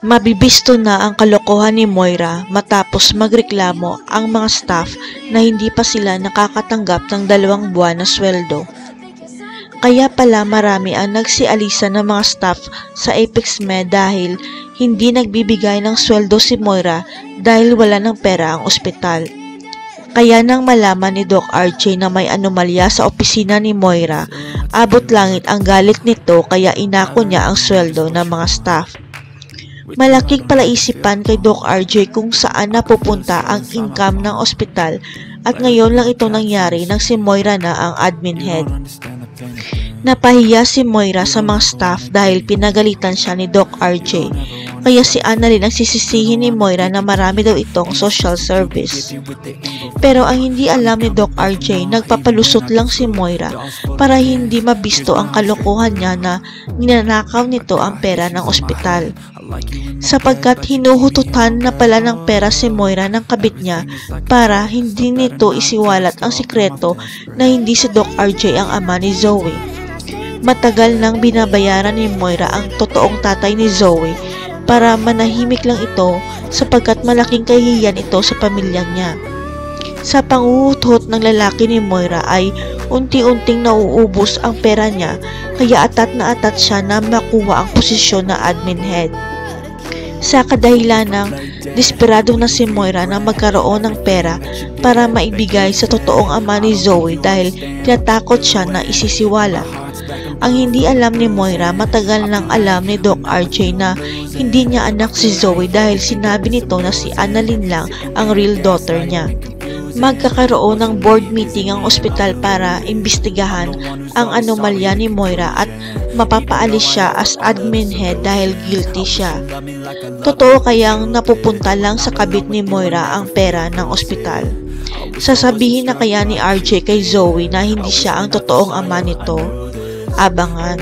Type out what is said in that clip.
Mabibisto na ang kalokohan ni Moira matapos magreklamo ang mga staff na hindi pa sila nakakatanggap ng 2 buwan na sweldo. Kaya pala marami ang nagsialisa ng mga staff sa Apex Med dahil hindi nagbibigay ng sweldo si Moira dahil wala ng pera ang ospital. Kaya nang malaman ni Doc RJ na may anomalya sa opisina ni Moira, abot langit ang galit nito kaya inako niya ang sweldo ng mga staff. Malaking palaisipan kay Doc RJ kung saan napupunta ang income ng ospital at ngayon lang ito nangyari nang si Moira na ang admin head. Napahiya si Moira sa mga staff dahil pinagalitan siya ni Doc RJ, kaya si Annalyn ang sisisihin ni Moira na marami daw itong social service. Pero ang hindi alam ni Doc RJ, nagpapalusot lang si Moira para hindi mabisto ang kalokohan niya na ninanakaw nito ang pera ng ospital. Sapagkat hinuhututan na pala ng pera si Moira ng kabit niya para hindi nito isiwalat ang sikreto na hindi si Doc RJ ang ama ni Zoe. Matagal nang binabayaran ni Moira ang totoong tatay ni Zoe para manahimik lang ito sapagkat malaking kahihiyan ito sa pamilya niya. Sa panguhuthot ng lalaki ni Moira ay unti-unting nauubos ang pera niya kaya atat na atat siya na makuha ang posisyon na admin head. Sa kadahilan ng desperado na si Moira na magkaroon ng pera para maibigay sa totoong ama ni Zoe dahil tinatakot siya na isisiwala. Ang hindi alam ni Moira, matagal nang alam ni Doc RJ na hindi niya anak si Zoe dahil sinabi nito na si Annalyn lang ang real daughter niya. Magkakaroon ng board meeting ang ospital para imbestigahan ang anomalya ni Moira at mapapaalis siya as admin head dahil guilty siya. Totoo kayang napupunta lang sa kabit ni Moira ang pera ng ospital? Sasabihin na kaya ni RJ kay Zoe na hindi siya ang totoong ama nito? Abangan.